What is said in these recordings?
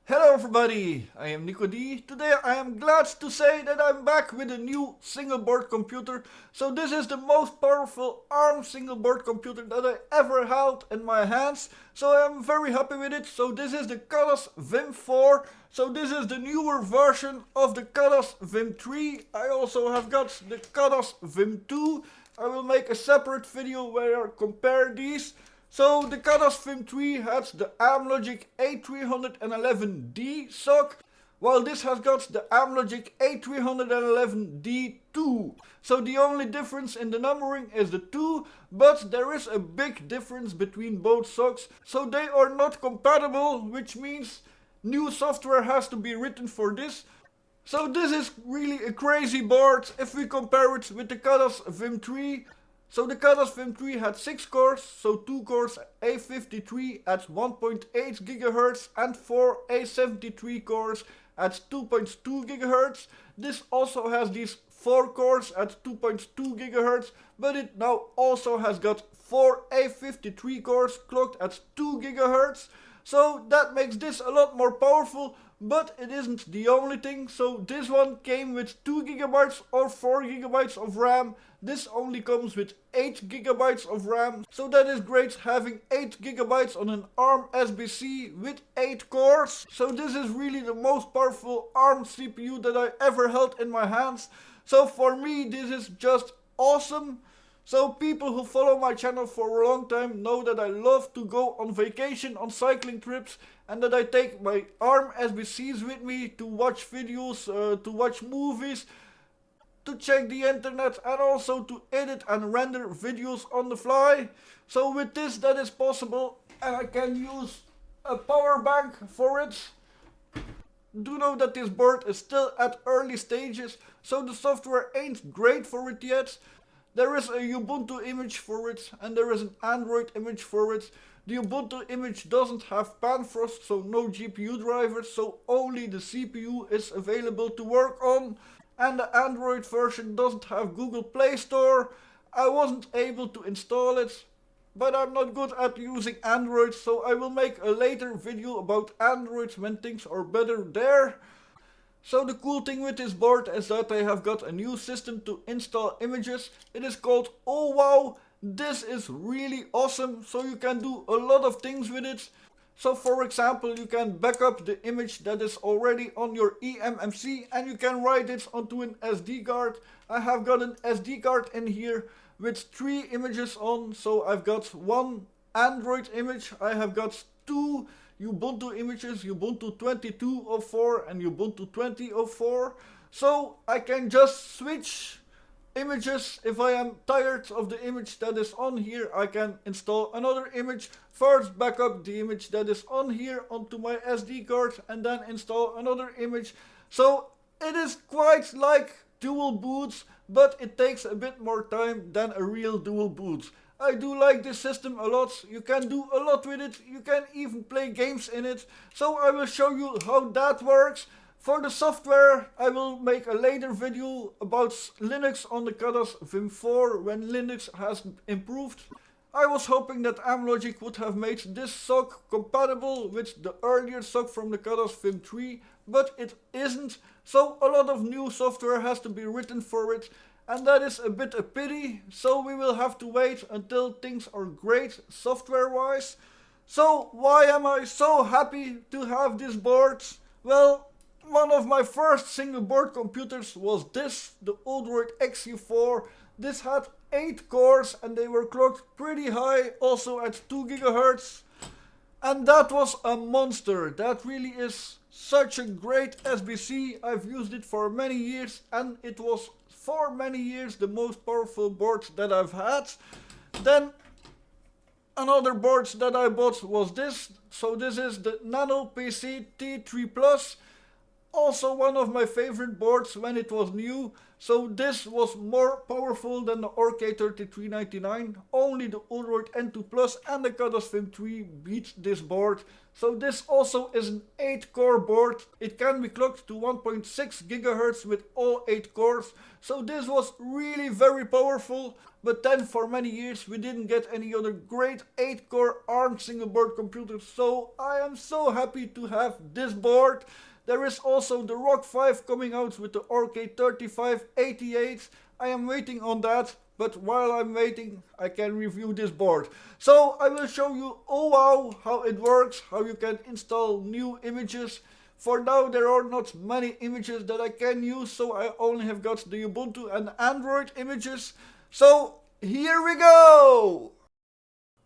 Hello everybody, I am NicoD. Today I am glad to say that I'm back with a new single board computer. So this is the most powerful ARM single board computer that I ever held in my hands. So I am very happy with it. So this is the Khadas VIM4. So this is the newer version of the Khadas VIM3. I also have got the Khadas VIM2. I will make a separate video where I compare these. So the Khadas VIM3 has the ARM Logic A311D SoC, while this has got the ARM Logic A311D2. So the only difference in the numbering is the 2, but there is a big difference between both SoCs. So they are not compatible, which means new software has to be written for this. So this is really a crazy board if we compare it with the Khadas VIM3. So the Khadas VIM3 had 6 cores, so 2 cores A53 at 1.8 GHz and 4 A73 cores at 2.2 GHz. This also has these 4 cores at 2.2 GHz, but it now also has got 4 A53 cores clocked at 2 GHz. So that makes this a lot more powerful, but it isn't the only thing. So this one came with 2 GB or 4 GB of RAM. This only comes with 8 GB of RAM. So that is great, having 8 GB on an ARM SBC with 8 cores. So this is really the most powerful ARM CPU that I ever held in my hands. So for me this is just awesome. So people who follow my channel for a long time know that I love to go on vacation, on cycling trips, and that I take my ARM SBCs with me to watch videos, to watch movies, to check the internet, and also to edit and render videos on the fly. So with this that is possible, and I can use a power bank for it. Do know that this board is still at early stages, so the software ain't great for it yet. There is a Ubuntu image for it and there is an Android image for it. The Ubuntu image doesn't have panfrost, so no GPU drivers, so only the CPU is available to work on. And the Android version doesn't have Google Play Store. I wasn't able to install it, but I'm not good at using Android, so I will make a later video about Android when things are better there. So the cool thing with this board is that I have got a new system to install images. It is called Oh Wow. This is really awesome, so you can do a lot of things with it. So for example, you can back up the image that is already on your Emmc and you can write it onto an SD card. I have got an SD card in here with 3 images on. So I've got 1 Android image, I have got 2 Ubuntu images, Ubuntu 22.04 and Ubuntu 20.04. So I can just switch images. If I am tired of the image that is on here, I can install another image, first back up the image that is on here onto my SD card and then install another image. So it is quite like dual boots, but it takes a bit more time than a real dual boot. I do like this system a lot. You can do a lot with it. You can even play games in it. So I will show you how that works. For the software, I will make a later video about Linux on the Khadas VIM4 when Linux has improved. I was hoping that ARMLogic would have made this SoC compatible with the earlier SoC from the Khadas VIM3, but it isn't. So a lot of new software has to be written for it. And that is a bit a pity, so we will have to wait until things are great software wise. So why am I so happy to have this board? Well, one of my first single board computers was this, the Odroid XU4. This had 8 cores and they were clocked pretty high, also at 2 GHz. And that was a monster. That really is such a great SBC. I've used it for many years and it was for many years the most powerful board that I've had. Then another board that I bought was this. So this is the Nano PC T3 Plus. Also one of my favorite boards when it was new. So this was more powerful than the RK3399. Only the Odroid N2 Plus and the Khadas VIM4 beat this board. So this also is an 8-core board. It can be clocked to 1.6 GHz with all 8 cores. So this was really very powerful. But then for many years we didn't get any other great 8-core ARM single board computers. So I am so happy to have this board. There is also the ROG 5 coming out with the RK3588. I am waiting on that, but while I'm waiting, I can review this board. So I will show you, oh wow, how it works, how you can install new images. For now there are not many images that I can use, so I only have got the Ubuntu and Android images. So here we go!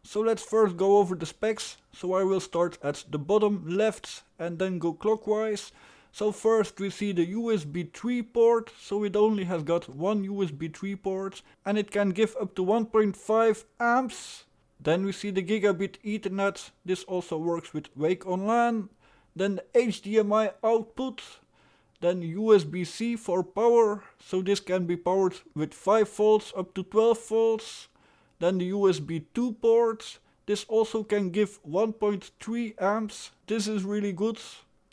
So let's first go over the specs. So I will start at the bottom left and then go clockwise. So first we see the USB 3 port. So it only has got one USB 3 port and it can give up to 1.5 amps. Then we see the gigabit Ethernet. This also works with Wake on LAN. Then the HDMI output. Then USB-C for power. So this can be powered with 5 volts up to 12 volts. Then the USB 2 port. This also can give 1.3 amps. This is really good.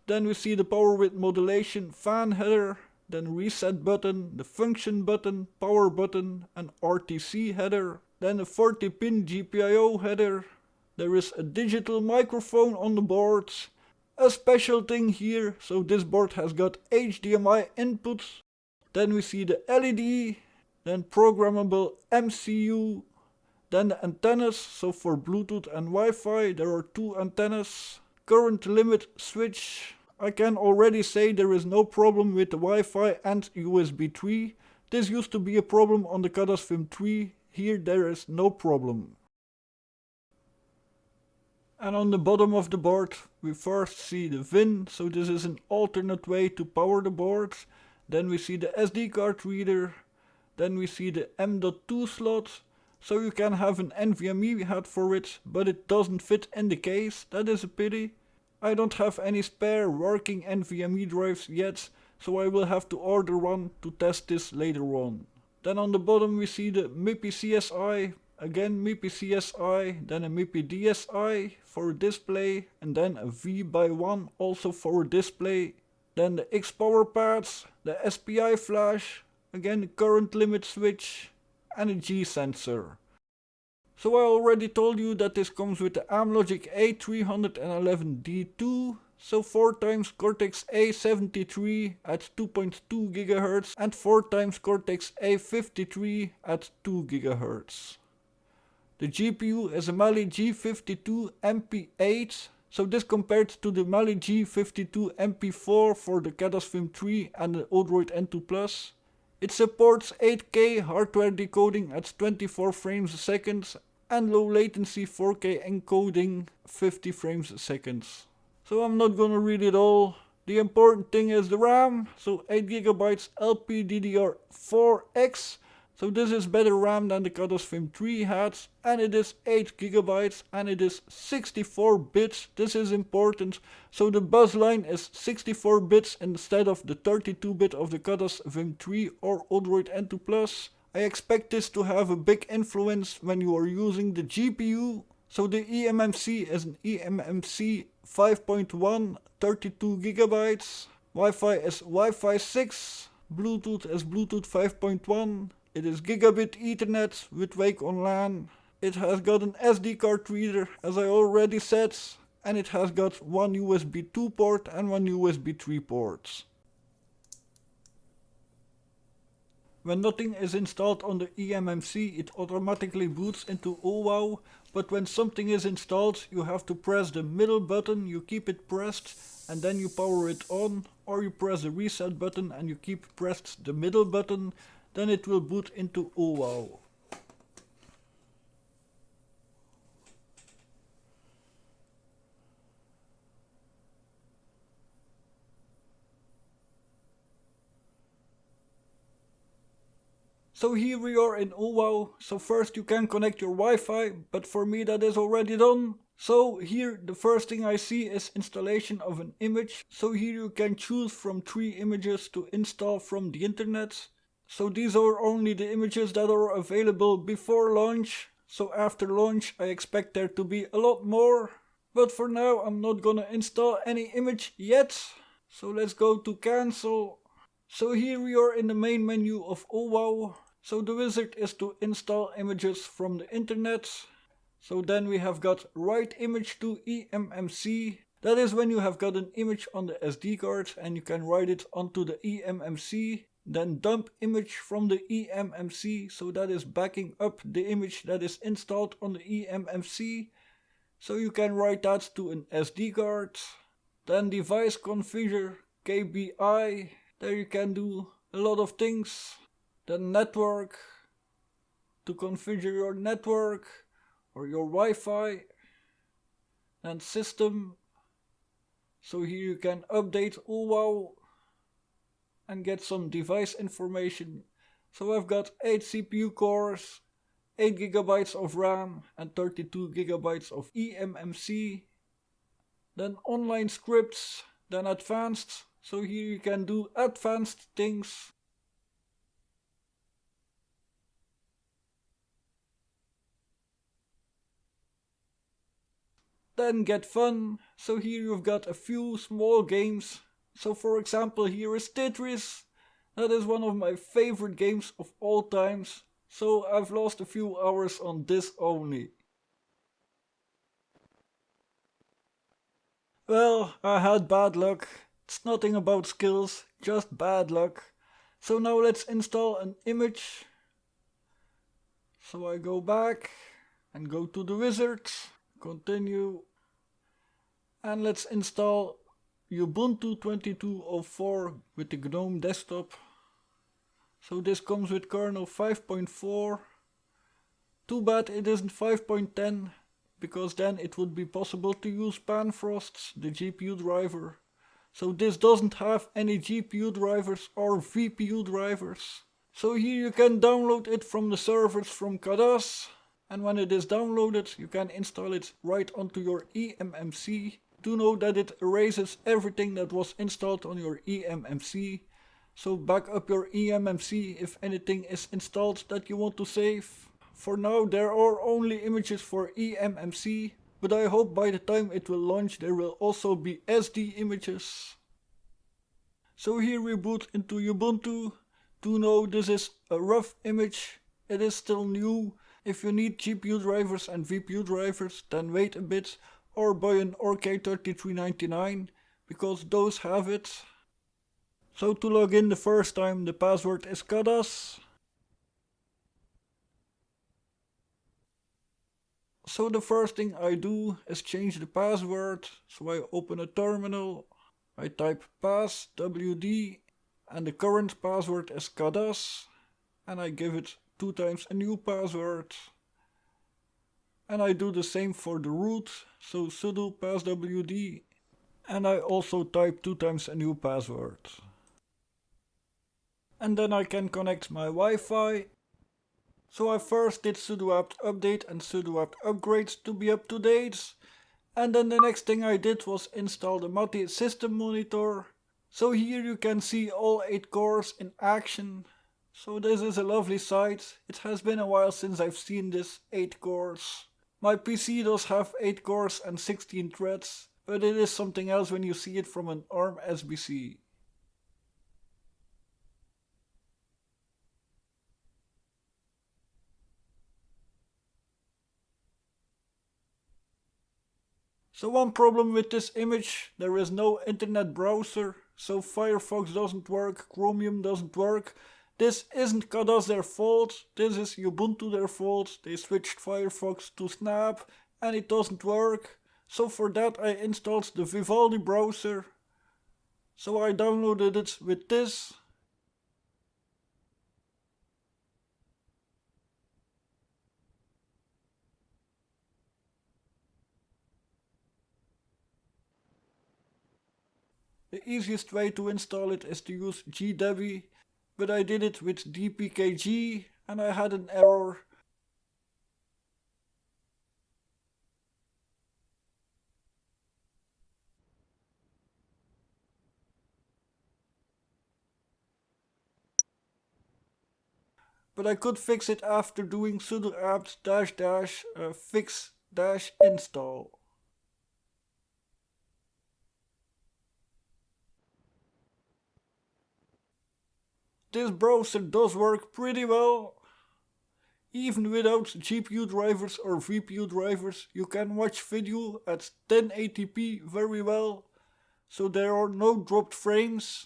Then we see the power with modulation fan header. Then reset button, the function button, power button and RTC header. Then a 40-pin GPIO header. There is a digital microphone on the board. A special thing here, so this board has got HDMI input. Then we see the LED. Then programmable MCU. Then the antennas, so for Bluetooth and Wi-Fi there are 2 antennas. Current limit switch. I can already say there is no problem with the Wi-Fi and USB 3. This used to be a problem on the Khadas VIM4. Here there is no problem. And on the bottom of the board we first see the VIN, so this is an alternate way to power the board. Then we see the SD card reader. Then we see the M.2 slot. So you can have an NVMe head for it, but it doesn't fit in the case. That is a pity. I don't have any spare working NVMe drives yet, so I will have to order one to test this later on. Then on the bottom we see the MIPI CSI, again MIPI CSI, then a MIPI DSI for a display, and then a V/1 also for a display. Then the X power pads, the SPI flash, again the current limit switch, and a G sensor. So I already told you that this comes with the Amlogic A311D2, so 4 times Cortex A73 at 2.2 GHz and 4 times Cortex A53 at 2 GHz. The GPU is a Mali G52 MP8, so this compared to the Mali G52 MP4 for the Khadas VIM4 and the Odroid N2 Plus. It supports 8K hardware decoding at 24 frames a second and low latency 4K encoding 50 frames a second. So I'm not gonna read it all. The important thing is the RAM, so 8GB LPDDR4X. So this is better RAM than the Khadas VIM4 had, and it is 8GB and it is 64 bits. This is important. So the bus line is 64 bits instead of the 32-bit of the Khadas VIM4 or Odroid N2 Plus. I expect this to have a big influence when you are using the GPU. So the eMMC is an eMMC 5.1, 32GB. Wi-Fi is Wi-Fi 6. Bluetooth is Bluetooth 5.1. It is gigabit Ethernet with Wake on LAN. It has got an SD card reader, as I already said, and it has got one USB 2 port and one USB 3 port. When nothing is installed on the eMMC, it automatically boots into OWOW, but when something is installed, you have to press the middle button, you keep it pressed, and then you power it on, or you press the reset button and you keep pressed the middle button, then it will boot into OWOW. So here we are in OWOW. So first you can connect your Wi-Fi, but for me that is already done. So here the first thing I see is installation of an image. So here you can choose from 3 images to install from the internet. So these are only the images that are available before launch. So after launch I expect there to be a lot more. But for now I'm not gonna install any image yet. So let's go to cancel. So here we are in the main menu of OWOW. So the wizard is to install images from the internet. So then we have got write image to eMMC. That is when you have got an image on the SD card and you can write it onto the eMMC. Then dump image from the eMMC. So that is backing up the image that is installed on the eMMC. So you can write that to an SD card. Then device configure KBI. There you can do a lot of things. Then network, to configure your network or your Wi-Fi. And system. So here you can update OWOW and get some device information. So I've got 8 CPU cores, 8 GB of RAM and 32 GB of eMMC. Then online scripts, then advanced. So here you can do advanced things. Then get fun. So here you've got a few small games. So for example here is Tetris. That is one of my favorite games of all times. So I've lost a few hours on this only. Well, I had bad luck. It's nothing about skills, just bad luck. So now let's install an image. So I go back and go to the wizard, continue. And let's install Ubuntu 22.04 with the GNOME desktop. So this comes with kernel 5.4. Too bad it isn't 5.10, because then it would be possible to use Panfrost, the GPU driver. So this doesn't have any GPU drivers or VPU drivers. So here you can download it from the servers from Khadas. And when it is downloaded, you can install it right onto your eMMC. Do know that it erases everything that was installed on your eMMC. So back up your eMMC if anything is installed that you want to save. For now there are only images for eMMC, but I hope by the time it will launch there will also be SD images. So here we boot into Ubuntu. Do know this is a rough image, it is still new. If you need GPU drivers and VPU drivers, then wait a bit or buy an RK3399, because those have it. So to log in the first time, the password is Khadas. So the first thing I do is change the password. So I open a terminal, I type passwd, and the current password is Khadas, and I give it 2 times a new password. And I do the same for the root, so sudo passwd, and I also type 2 times a new password. And then I can connect my Wi-Fi. So I first did sudo apt update and sudo apt upgrade to be up to date. And then the next thing I did was install the Mati system monitor. So here you can see all 8 cores in action. So this is a lovely sight. It has been a while since I've seen this 8 cores. My PC does have 8 cores and 16 threads, but it is something else when you see it from an ARM SBC. So one problem with this image, there is no internet browser, so Firefox doesn't work, Chromium doesn't work. This isn't Khadas their fault, this is Ubuntu their fault. They switched Firefox to Snap and it doesn't work. So for that I installed the Vivaldi browser. So I downloaded it with this. The easiest way to install it is to use GDebi, but I did it with dpkg and I had an error. but I could fix it after doing sudo apt fix install. This browser does work pretty well. Even without GPU drivers or VPU drivers, you can watch video at 1080p very well, so there are no dropped frames.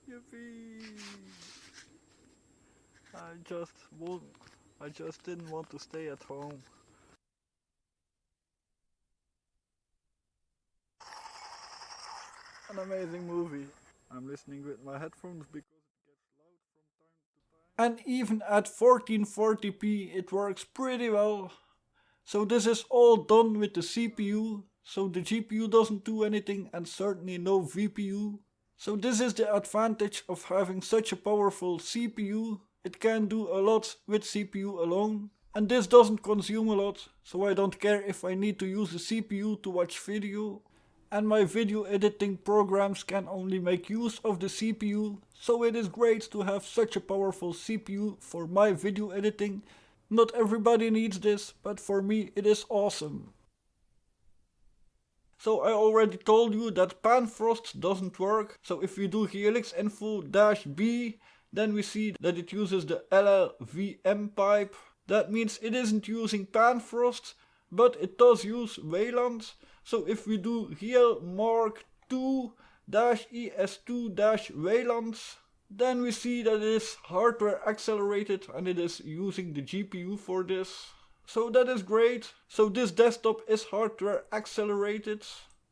Yippee! I just didn't want to stay at home. An amazing movie. I'm listening with my headphones because it gets loud from time to time. And even at 1440p it works pretty well. So this is all done with the CPU, so the GPU doesn't do anything and certainly no VPU. So this is the advantage of having such a powerful CPU. It can do a lot with CPU alone. And this doesn't consume a lot, so I don't care if I need to use the CPU to watch video. And my video editing programs can only make use of the CPU, so it is great to have such a powerful CPU for my video editing. Not everybody needs this, but for me it is awesome. So I already told you that panfrost doesn't work, so if we do helix info-b, then we see that it uses the LLVM pipe. That means it isn't using panfrost, but it does use Wayland. So if we do here mark 2-es2-Wayland, then we see that it is hardware accelerated and it is using the GPU for this. So that is great. So this desktop is hardware accelerated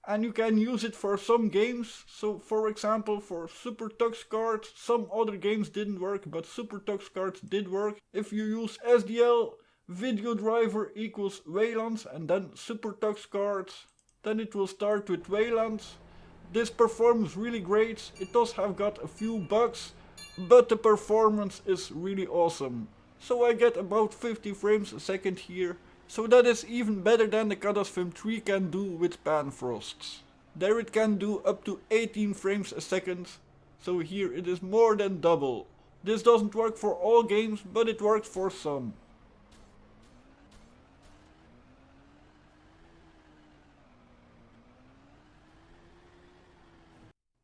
and you can use it for some games. So for example for Super Tux Kart, some other games didn't work but Super Tux Kart did work. If you use SDL video driver equals Wayland and then Super Tux Kart, then it will start with Wayland. This performs really great. It does have got a few bugs, but the performance is really awesome. So I get about 50 frames a second here. So that is even better than the Khadas VIM4 can do with panfrost. There it can do up to 18 frames a second. So here it is more than double. This doesn't work for all games, but it works for some.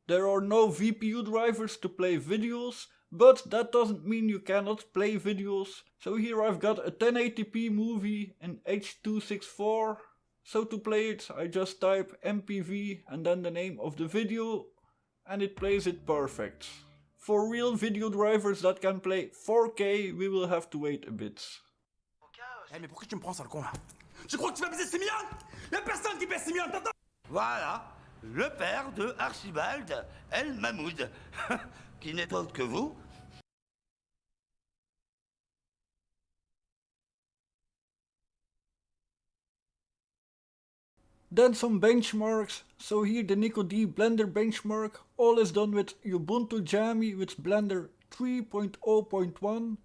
There are no VPU drivers to play videos, but that doesn't mean you cannot play videos. So here I've got a 1080p movie in H.264. So to play it I just type MPV and then the name of the video and it plays it perfect. For real video drivers that can play 4K we will have to wait a bit. Eh mais pourquoi tu me prends sur le con là? Tu crois que tu vas baiser Simeon? Y'a personne qui baise Simeon, t'entends? Voilà, le père de Archibald El Mahmoud, qui n'est autre que vous. Then some benchmarks. So here the NicoD Blender benchmark. All is done with Ubuntu Jammy with Blender 3.0.1.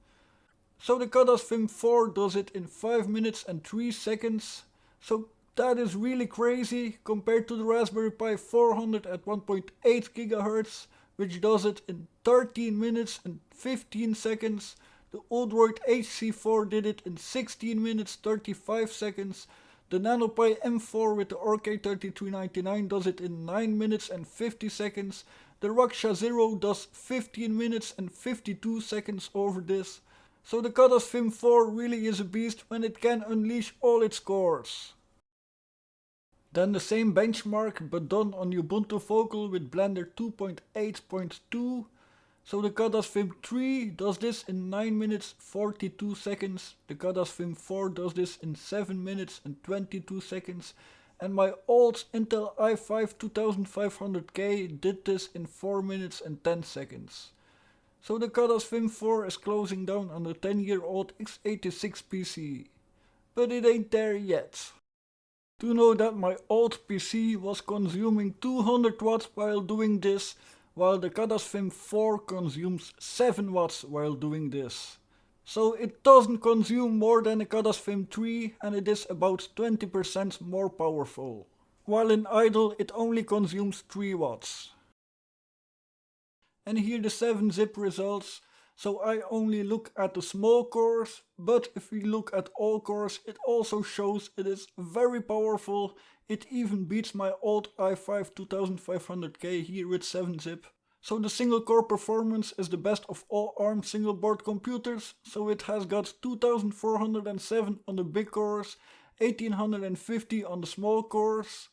So the Khadas VIM4 does it in 5 minutes and 3 seconds. So that is really crazy compared to the Raspberry Pi 400 at 1.8 GHz, which does it in 13 minutes and 15 seconds. The Odroid HC4 did it in 16 minutes 35 seconds. The NanoPi M4 with the RK3399 does it in 9 minutes and 50 seconds. The Raksha Zero does 15 minutes and 52 seconds over this. So the Khadas VIM4 really is a beast when it can unleash all its cores. Then the same benchmark but done on Ubuntu Vocal with Blender 2.8.2. So the Khadas VIM3 does this in 9 minutes 42 seconds. The Khadas VIM4 does this in 7 minutes and 22 seconds. And my old Intel i5 2500K did this in 4 minutes and 10 seconds. So the Khadas VIM4 is closing down on the 10-year-old x86 PC. But it ain't there yet. To know that my old PC was consuming 200 watts while doing this, while the Khadas VIM4 consumes 7 watts while doing this. So it doesn't consume more than the Khadas VIM3 and it is about 20% more powerful. While in idle it only consumes 3 watts. And here the 7-zip results. So I only look at the small cores, but if we look at all cores, it also shows it is very powerful. It even beats my old i5 2500K here with 7-zip. So the single core performance is the best of all ARM single board computers. So it has got 2407 on the big cores, 1850 on the small cores.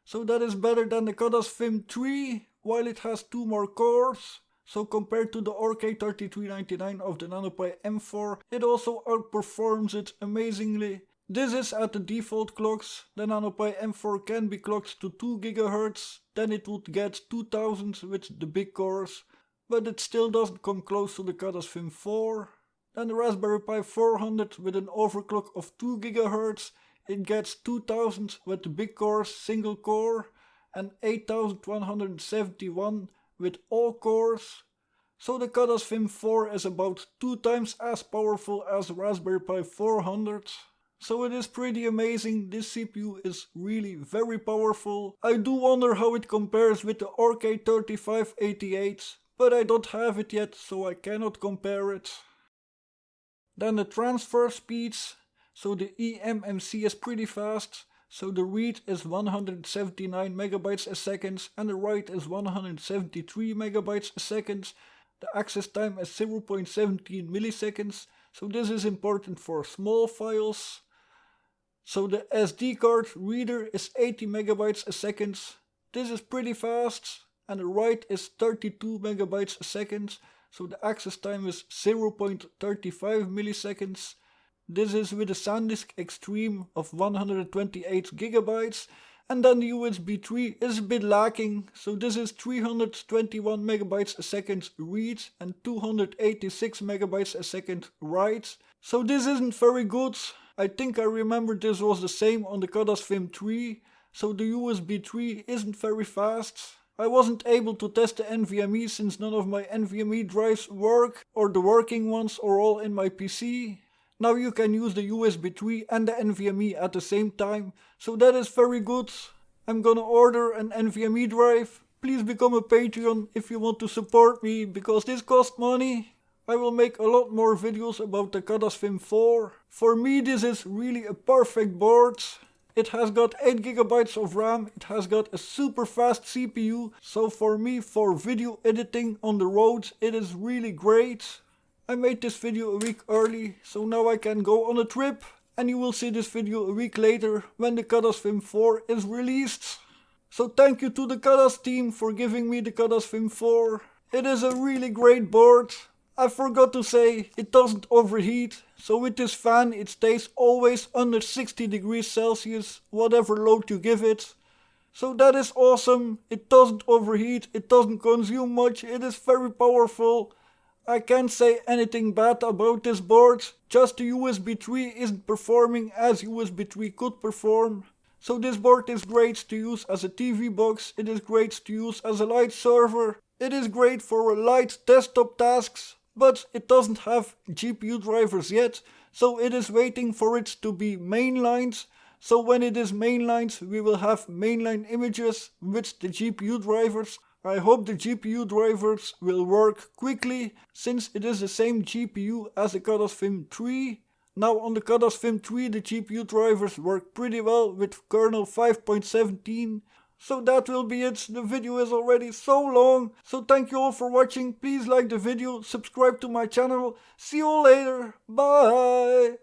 So that is better than the Khadas VIM3, while it has 2 more cores. So compared to the RK3399 of the NanoPi M4, it also outperforms it amazingly. This is at the default clocks. The NanoPi M4 can be clocked to 2 GHz, then it would get 2000 with the big cores, but it still doesn't come close to the Khadas VIM4. Then the Raspberry Pi 400 with an overclock of 2 GHz, it gets 2000 with the big cores single core and 8171 with all cores. So the Khadas VIM4 is about 2 times as powerful as the Raspberry Pi 400. So it is pretty amazing. This CPU is really very powerful. I do wonder how it compares with the RK3588, but I don't have it yet, so I cannot compare it. Then the transfer speeds. So the Emmc is pretty fast. So the read is 179 megabytes a second and the write is 173 megabytes a second. The access time is 0.17 milliseconds. So this is important for small files. So the SD card reader is 80 megabytes a second. This is pretty fast. And the write is 32 megabytes a second. So the access time is 0.35 milliseconds. This is with a SanDisk Extreme of 128 gigabytes. And then the USB 3 is a bit lacking. So this is 321 megabytes a second read and 286 megabytes a second write. So this isn't very good. I think I remember this was the same on the Khadas VIM3. So the USB 3 isn't very fast. I wasn't able to test the NVMe since none of my NVMe drives work, or the working ones are all in my PC. Now you can use the USB 3 and the NVMe at the same time, so that is very good. I'm gonna order an NVMe drive. Please become a Patreon if you want to support me, because this costs money. I will make a lot more videos about the Khadas VIM4. For me this is really a perfect board. It has got 8 GB of RAM, it has got a super fast CPU, so for me, for video editing on the road, it is really great. I made this video a week early, so now I can go on a trip, and you will see this video a week later when the Khadas VIM4 is released. So thank you to the Khadas team for giving me the Khadas VIM4. It is a really great board. I forgot to say, it doesn't overheat, so with this fan it stays always under 60 degrees Celsius, whatever load you give it. So that is awesome. It doesn't overheat, it doesn't consume much, it is very powerful. I can't say anything bad about this board, just the USB 3 isn't performing as USB 3 could perform. So this board is great to use as a TV box, it is great to use as a light server, it is great for light desktop tasks, but it doesn't have GPU drivers yet, so it is waiting for it to be mainlined. So when it is mainlined, we will have mainline images with the GPU drivers. I hope the GPU drivers will work quickly, since it is the same GPU as the Khadas VIM3. Now on the Khadas VIM3 the GPU drivers work pretty well with kernel 5.17. So that will be it. The video is already so long. So thank you all for watching. Please like the video, subscribe to my channel. See you all later. Bye.